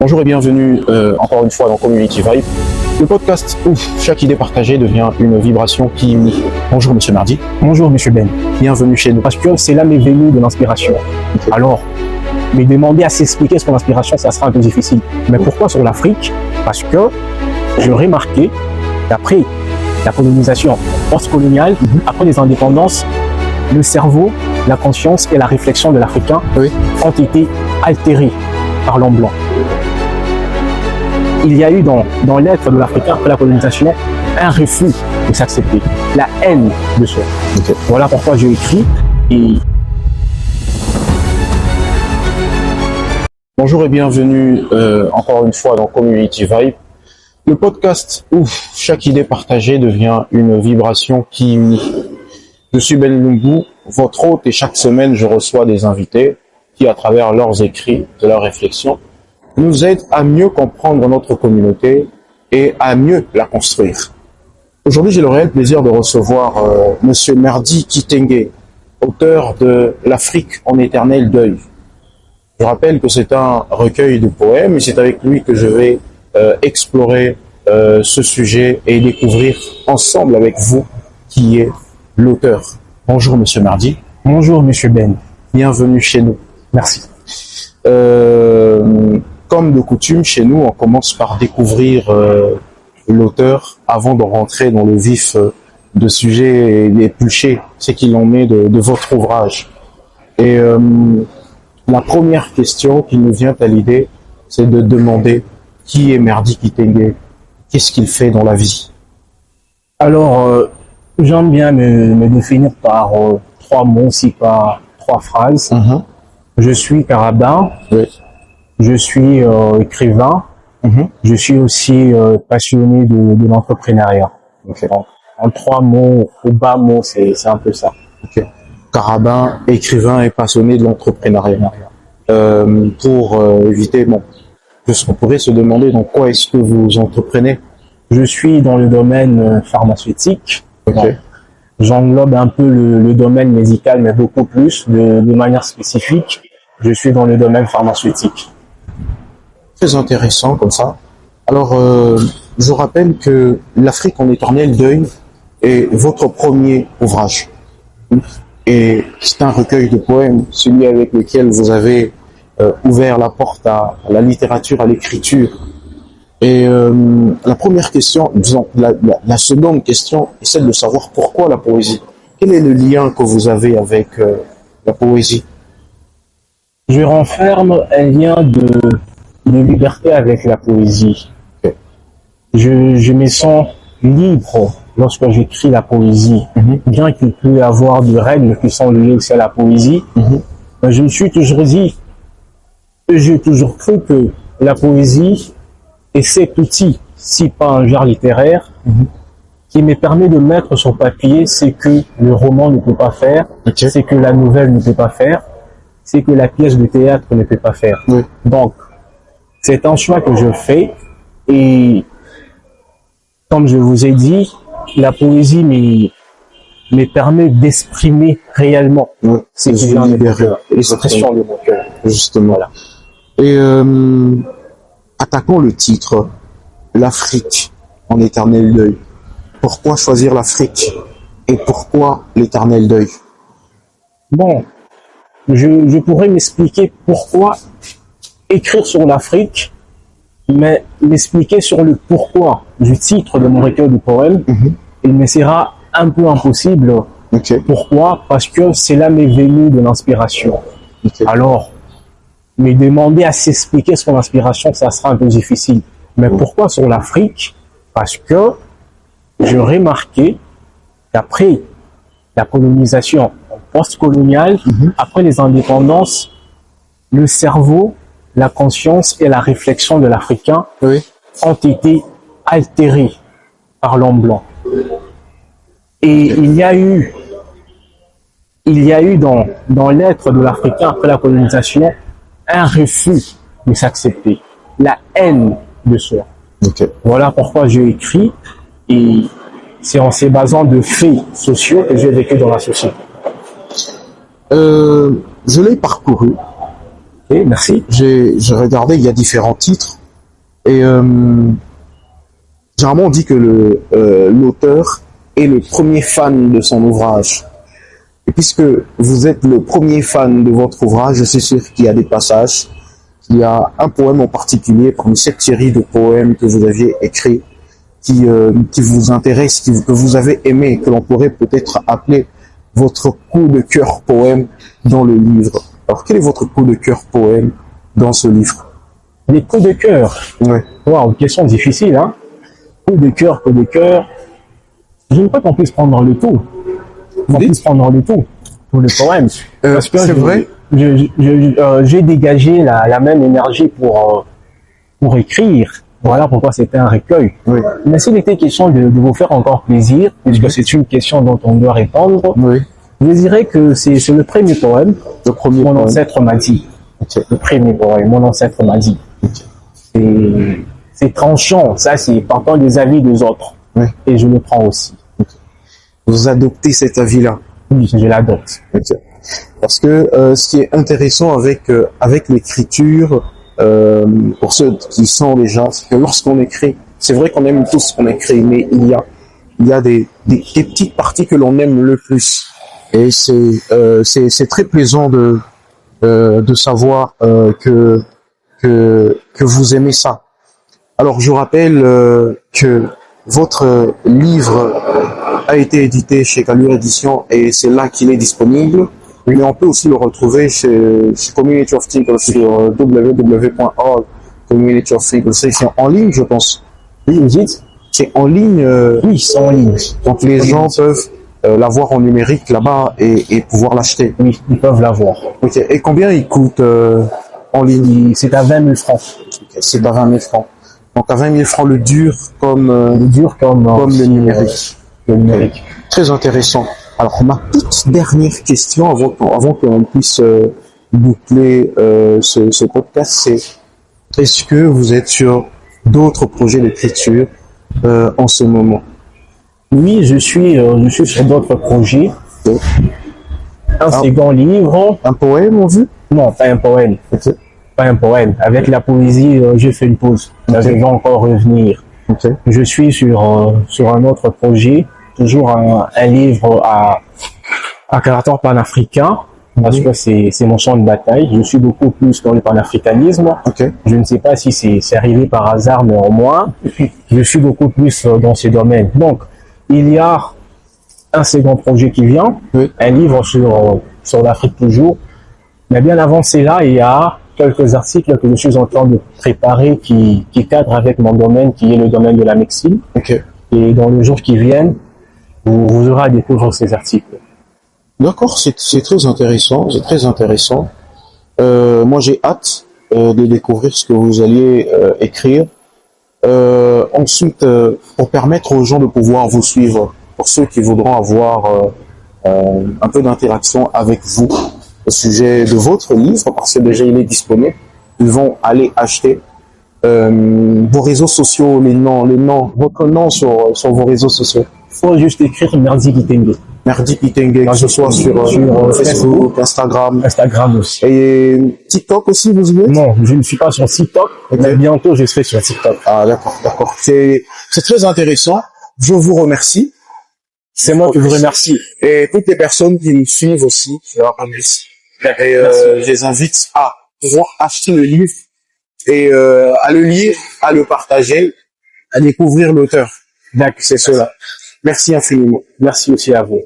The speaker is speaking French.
Bonjour et bienvenue encore une fois dans Community Vibe, le podcast où chaque idée partagée devient une vibration qui unit. Bonjour Monsieur Mardi. Bonjour Monsieur Ben. Bienvenue chez nous. Parce que c'est là m'est venu de l'inspiration. Okay. Alors, me demander à s'expliquer ce qu'est l'inspiration, ça sera un peu difficile. Mais pourquoi sur l'Afrique? Parce que j'ai remarqué qu'après la colonisation post-coloniale, après les indépendances, le cerveau, la conscience et la réflexion de l'Africain ont été altérés par l'homme blanc. Il y a eu dans l'être de l'Africain après la colonisation un refus de s'accepter, la haine de soi. Okay. Voilà pourquoi j'ai écrit. Et bonjour et bienvenue encore une fois dans Community Vibe, le podcast où chaque idée partagée devient une vibration qui unit. Je suis Ben Lungu, votre hôte, et chaque semaine je reçois des invités qui, à travers leurs écrits, de leurs réflexions, nous aident à mieux comprendre notre communauté et à mieux la construire. Aujourd'hui, j'ai le réel plaisir de recevoir Monsieur Merdi Kitenge, auteur de L'Afrique en éternel deuil. Je rappelle que c'est un recueil de poèmes et c'est avec lui que je vais explorer ce sujet et découvrir ensemble avec vous qui est l'auteur. Bonjour Monsieur Mardi. bonjour Monsieur Ben. Bienvenue chez nous. Merci. Comme de coutume, chez nous, on commence par découvrir l'auteur avant de rentrer dans le vif de sujet et d'éplucher ce qu'il en est de votre ouvrage. Et la première question qui nous vient à l'idée, c'est de demander qui est Merdi Kitenge, qu'est-ce qu'il fait dans la vie? Alors, j'aime bien me définir par trois mots, si pas trois phrases. Je suis carabin, je suis écrivain, je suis aussi passionné de l'entrepreneuriat. Okay. En trois mots, au bas mot, c'est un peu ça. Okay. Carabin, écrivain et passionné de l'entrepreneuriat. Pour éviter, on pourrait se demander dans quoi est-ce que vous entreprenez? Je suis dans le domaine pharmaceutique. Okay. J'englobe un peu le domaine médical, mais beaucoup plus, de manière spécifique. Je suis dans le domaine pharmaceutique. Très intéressant comme ça. Alors, je rappelle que L'Afrique en éternel deuil est votre premier ouvrage. Et c'est un recueil de poèmes, celui avec lequel vous avez ouvert la porte à la littérature, à l'écriture. Et la première question, disons, la seconde question est celle de savoir pourquoi la poésie. Quel est le lien que vous avez avec la poésie? Je renferme un lien de liberté avec la poésie. Okay. Je me sens libre lorsque j'écris la poésie. Bien qu'il peut y avoir des règles qui sont liées aussi à la poésie, je me suis toujours dit, j'ai toujours cru que la poésie est cet outil, si pas un genre littéraire, qui me permet de mettre sur papier ce que le roman ne peut pas faire, ce que la nouvelle ne peut pas faire, ce que la pièce de théâtre ne peut pas faire. Donc, c'est un choix que je fais et, comme je vous ai dit, la poésie me permet d'exprimer réellement ce qui vient de mon cœur, l'expression de mon cœur. Justement. Voilà. Et attaquons le titre, L'Afrique en éternel deuil. Pourquoi choisir l'Afrique et pourquoi l'éternel deuil? Bon, je pourrais m'expliquer pourquoi écrire sur l'Afrique, mais m'expliquer sur le pourquoi du titre de mon recueil de poèmes, il me sera un peu impossible. Okay. Pourquoi? Parce que c'est là m'est venu de l'inspiration. Okay. Alors, me demander à s'expliquer ce qu'est l'inspiration, ça sera un peu difficile. Mais pourquoi sur l'Afrique? Parce que j'ai remarqué qu'après la colonisation post-coloniale, après les indépendances, le cerveau, la conscience et la réflexion de l'Africain ont été altérés par l'homme blanc. Et il y a eu dans l'être de l'Africain après la colonisation un refus de s'accepter, la haine de soi. Okay. Voilà pourquoi j'ai écrit, et c'est en se basant de faits sociaux que j'ai vécu dans la société. Je l'ai parcouru Et merci. J'ai regardé, il y a différents titres. Et généralement, on dit que l'auteur est le premier fan de son ouvrage. Et puisque vous êtes le premier fan de votre ouvrage, je suis sûr qu'il y a des passages, qu'il y a un poème en particulier parmi cette série de poèmes que vous aviez écrits, qui vous intéresse, que vous avez aimé, que l'on pourrait peut-être appeler votre coup de cœur poème dans le livre. Alors, quel est votre coup de cœur poème dans ce livre? Les coups de cœur. Ouais. Wow, question difficile, hein. Coup de cœur, coup de cœur. Je ne veux pas qu'on puisse prendre le tout. Qu'on puisse prendre le tout pour le poème. Parce que c'est vrai. J'ai dégagé la même énergie pour écrire. Voilà pourquoi c'était un recueil. Oui. Mais s'il était question de vous faire encore plaisir, puisque c'est une question dont on doit répondre, Oui. je dirais que c'est le premier poème. Le premier Mon poème. ancêtre m'a dit. Ok. Le premier poème, mon ancêtre m'a dit. C'est tranchant, ça c'est partant des avis des autres. Oui. Et je le prends aussi. Vous adoptez cet avis-là. Oui, je l'adopte. Ok. Parce que ce qui est intéressant avec l'écriture, pour ceux qui sont déjà, c'est que lorsqu'on écrit, c'est vrai qu'on aime tous ce qu'on écrit, mais il y a des petites parties que l'on aime le plus. Et c'est très plaisant de savoir que vous aimez ça. Alors je rappelle que votre livre a été édité chez Galure Édition et c'est là qu'il est disponible. Mais on peut aussi le retrouver chez Community of Thinkers sur www.org. Community of Thinkers, c'est en ligne, je pense. Oui, vous dites? C'est en ligne. Oui, c'est en ligne. Donc les gens peuvent l'avoir en numérique là-bas et pouvoir l'acheter. Oui, ils peuvent l'avoir. Ok. Et combien il coûte en ligne? C'est à 20 000 francs. Okay. C'est à 20 000 francs. Donc à 20 000 francs le dur comme le numérique. Le numérique. Très intéressant. Alors ma toute dernière question avant que l'on puisse boucler ce podcast, c'est est-ce que vous êtes sur d'autres projets d'écriture en ce moment? Oui, je suis sur d'autres projets. Okay. Un second livre. Un poème en vue? Non, pas un poème. Okay. Pas un poème. Avec la poésie, j'ai fait une pause. Okay. Je vais encore revenir. Okay. Je suis sur un autre projet, toujours un livre à caractère panafricain, parce que c'est mon champ de bataille. Je suis beaucoup plus dans le panafricanisme. Okay. Je ne sais pas si c'est arrivé par hasard, mais au moins, je suis beaucoup plus dans ces domaines. Donc, il y a un second projet qui vient, oui. Un livre sur l'Afrique toujours. Mais bien avant cela, il y a quelques articles que je suis en train de préparer qui cadrent avec mon domaine, qui est le domaine de la médecine. Okay. Et dans les jours qui viennent, vous aurez à découvrir ces articles. D'accord, c'est très intéressant, c'est très intéressant. Moi, j'ai hâte de découvrir ce que vous alliez écrire. Ensuite, pour permettre aux gens de pouvoir vous suivre, pour ceux qui voudront avoir un peu d'interaction avec vous au sujet de votre livre, parce que déjà il est disponible, ils vont aller acheter vos réseaux sociaux, les noms, votre nom sur vos réseaux sociaux. Il faut juste écrire Merdi Kitenge. Merdi Kitenge, que ce soit sur Facebook, Instagram aussi. Et TikTok aussi, vous y êtes? Non, je ne suis pas sur TikTok, okay. Mais bientôt je serai sur TikTok. Ah, d'accord. C'est très intéressant. Je vous remercie. C'est moi qui vous remercie. Et toutes les personnes qui me suivent aussi, je leur remercie. Et je les invite à pouvoir acheter le livre et à le lire, à le partager, à découvrir l'auteur. D'accord. C'est cela. Merci infiniment. Merci aussi à vous.